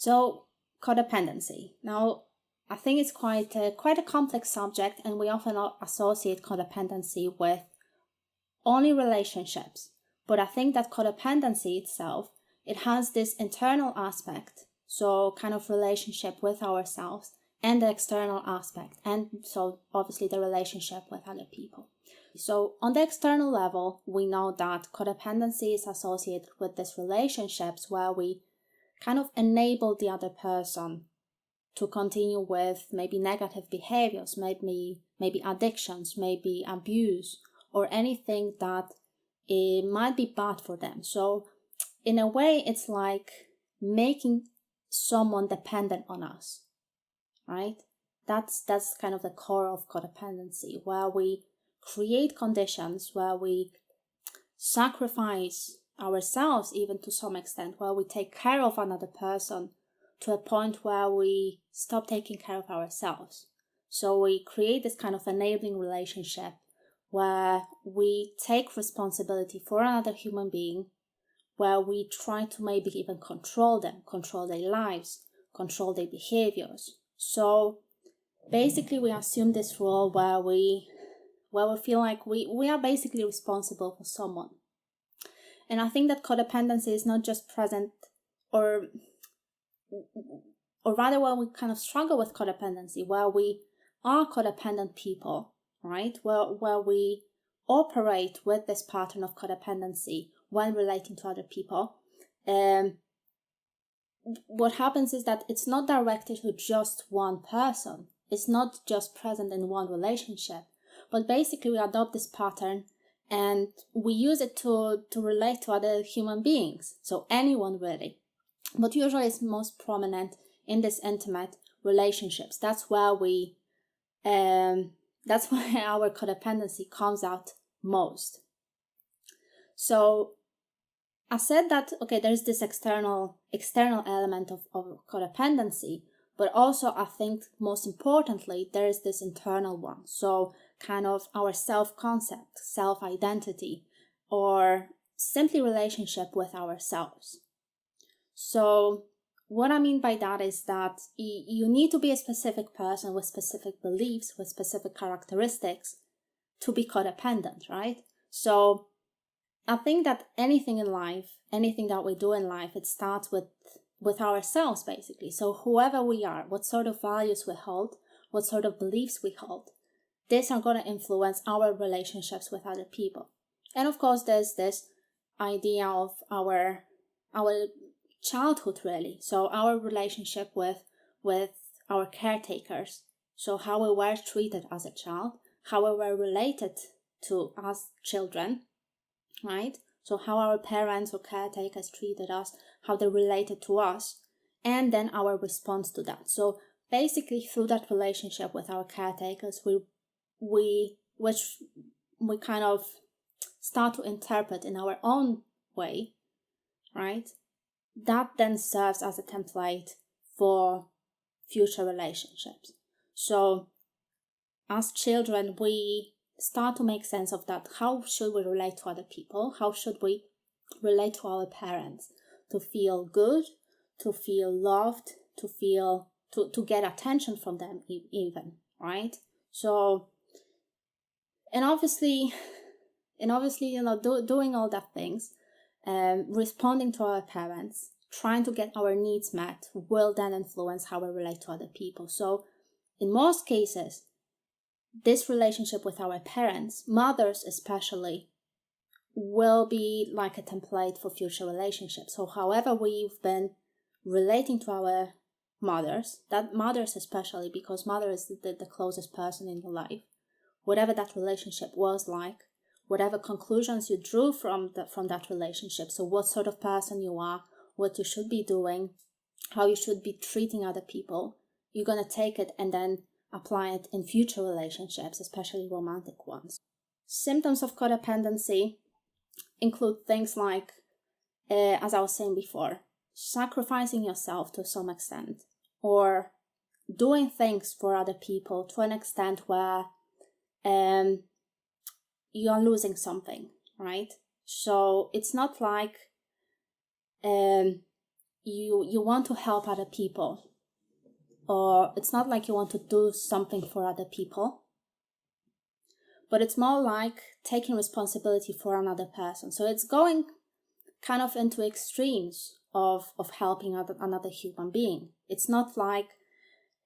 So, codependency. Now, I think it's quite a complex subject, and we often associate codependency with only relationships. But I think that codependency itself, it has this internal aspect, so kind of relationship with ourselves, and the external aspect, and so obviously the relationship with other people. So on the external level, we know that codependency is associated with these relationships where we kind of enable the other person to continue with maybe negative behaviors, maybe addictions, maybe abuse, or anything that it might be bad for them. So in a way, it's like making someone dependent on us, right? That's kind of the core of codependency, where we create conditions where we sacrifice ourselves even to some extent, where we take care of another person to a point where we stop taking care of ourselves. So we create this kind of enabling relationship where we take responsibility for another human being, where we try to maybe even control them, control their lives, control their behaviors. So basically we assume this role where we feel like we are basically responsible for someone. And I think that codependency is not just present, or rather where we kind of struggle with codependency, where we are codependent people, right? Where we operate with this pattern of codependency when relating to other people. What happens is that it's not directed to just one person. It's not just present in one relationship, but basically we adopt this pattern and we use it to relate to other human beings. So anyone really. But usually it's most prominent in these intimate relationships. That's where that's where our codependency comes out most. So I said that, okay, there's this external element of codependency, but also I think most importantly, there is this internal one. So kind of our self-concept, self-identity, or simply relationship with ourselves. So what I mean by that is that you need to be a specific person with specific beliefs, with specific characteristics to be codependent, right? So I think that anything in life, anything that we do in life, it starts with ourselves basically. So whoever we are, what sort of values we hold, what sort of beliefs we hold, these are going to influence our relationships with other people. And of course, there's this idea of our childhood really. So our relationship with our caretakers. So how we were treated as a child, how we were related to as children, right? So how our parents or caretakers treated us, how they related to us, and then our response to that. So basically through that relationship with our caretakers, which we kind of start to interpret in our own way, right? That then serves as a template for future relationships. So as children, we start to make sense of that. How should we relate to other people? How should we relate to our parents? To feel good, to feel loved, to get attention from them even, right? So, and obviously, doing all that things, responding to our parents, trying to get our needs met will then influence how we relate to other people. So in most cases, this relationship with our parents, mothers especially, will be like a template for future relationships. So however we've been relating to our mothers, that mothers especially, because mother is the closest person in your life, whatever that relationship was like, whatever conclusions you drew from that relationship, so what sort of person you are, what you should be doing, how you should be treating other people, you're going to take it and then apply it in future relationships, especially romantic ones. Symptoms of codependency include things like, as I was saying before, sacrificing yourself to some extent, or doing things for other people to an extent where you're losing something, right? So it's not like you want to help other people, or it's not like you want to do something for other people, but it's more like taking responsibility for another person. So it's going kind of into extremes of helping another human being. It's not like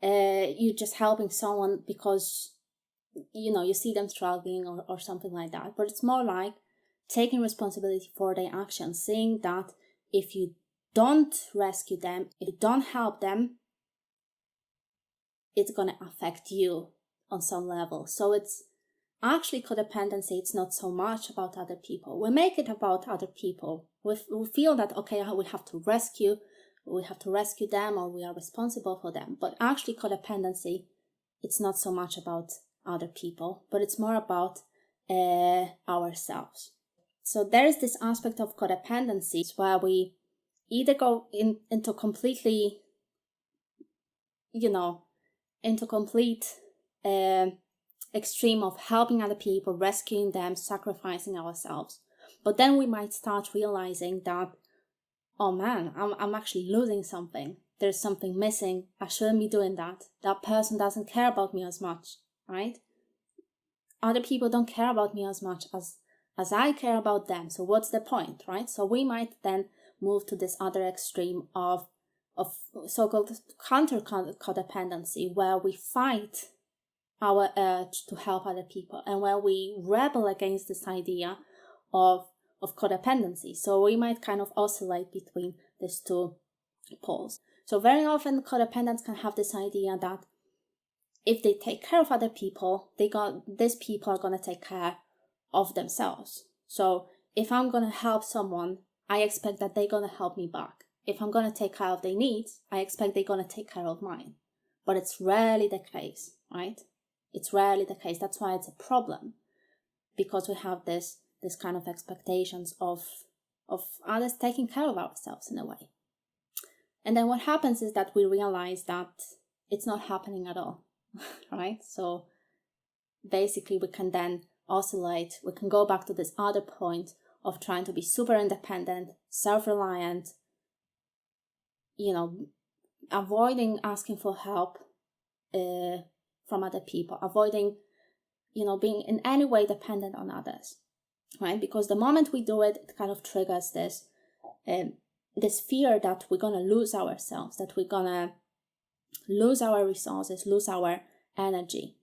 you just helping someone because you see them struggling or something like that, but it's more like taking responsibility for their actions, saying that if you don't rescue them, if you don't help them, it's going to affect you on some level. So it's actually codependency. It's not so much about other people. We make it about other people. We feel that, okay, we have to rescue them, or we are responsible for them. But actually codependency, it's not so much about other people, but it's more about ourselves. So there is this aspect of codependency where we either go into completely, into complete extreme of helping other people, rescuing them, sacrificing ourselves. But then we might start realizing that, oh man, I'm actually losing something. There's something missing. I shouldn't be doing that. That person doesn't care about me as much, right? Other people don't care about me as much as I care about them. So what's the point, right? So we might then move to this other extreme of so-called counter codependency, where we fight our urge to help other people and where we rebel against this idea of codependency. So we might kind of oscillate between these two poles. So very often codependents can have this idea that if they take care of other people, these people are going to take care of themselves. So if I'm going to help someone, I expect that they're going to help me back. If I'm going to take care of their needs, I expect they're going to take care of mine. But it's rarely the case, right? It's rarely the case. That's why it's a problem, because we have this kind of expectations of others taking care of ourselves in a way. And then what happens is that we realize that it's not happening at all, right? So basically we can then oscillate. We can go back to this other point of trying to be super independent, self-reliant, avoiding asking for help from other people, avoiding, being in any way dependent on others, right? Because the moment we do it, it kind of triggers this fear that we're going to lose ourselves, that we're going to lose our resources, lose our energy.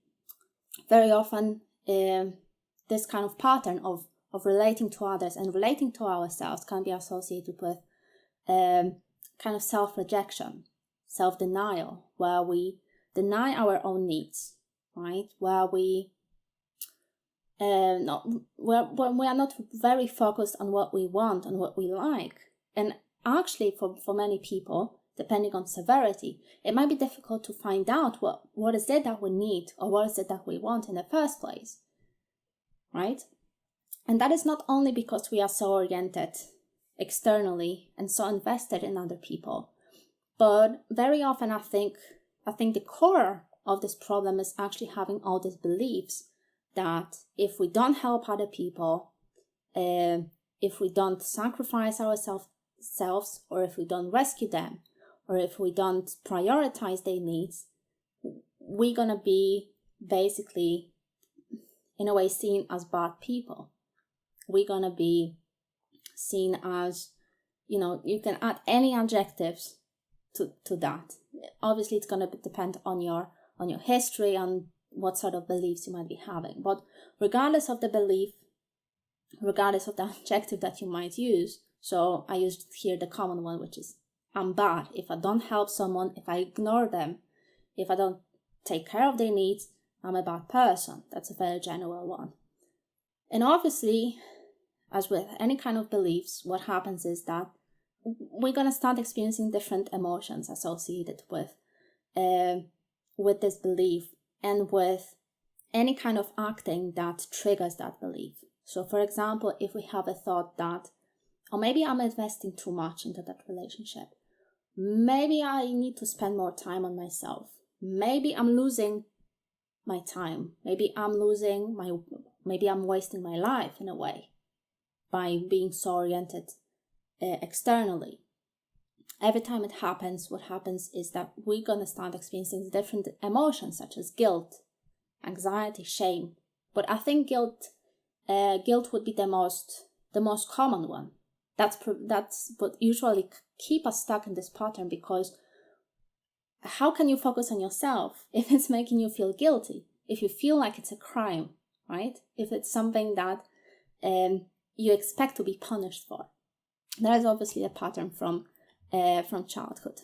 Very often, this kind of pattern of relating to others and relating to ourselves can be associated with kind of self-rejection, self-denial, where we deny our own needs, right? Where we when we are not very focused on what we want and what we like. And actually for many people, depending on severity, it might be difficult to find out what is it that we need or what is it that we want in the first place, right? And that is not only because we are so oriented externally and so invested in other people, but very often I think the core of this problem is actually having all these beliefs that if we don't help other people, if we don't sacrifice ourselves, or if we don't rescue them, or if we don't prioritize their needs, we're gonna be basically, in a way, seen as bad people. We're gonna be seen as, you can add any adjectives to that. Obviously, it's gonna depend on your history, on what sort of beliefs you might be having. But regardless of the belief, regardless of the adjective that you might use, so I used here the common one, which is I'm bad. If I don't help someone, if I ignore them, if I don't take care of their needs, I'm a bad person. That's a very general one. And obviously, as with any kind of beliefs, what happens is that we're going to start experiencing different emotions associated with this belief and with any kind of acting that triggers that belief. So for example, if we have a thought that, or maybe I'm investing too much into that relationship, maybe I need to spend more time on myself, maybe I'm losing my time, maybe I'm wasting my life in a way by being so oriented externally. every time it happens, what happens is that we're going to start experiencing different emotions such as guilt, anxiety, shame. But I think guilt would be the most common one. That's what usually keep us stuck in this pattern, because how can you focus on yourself if it's making you feel guilty? If you feel like it's a crime, right? If it's something that you expect to be punished for. That is obviously a pattern from childhood.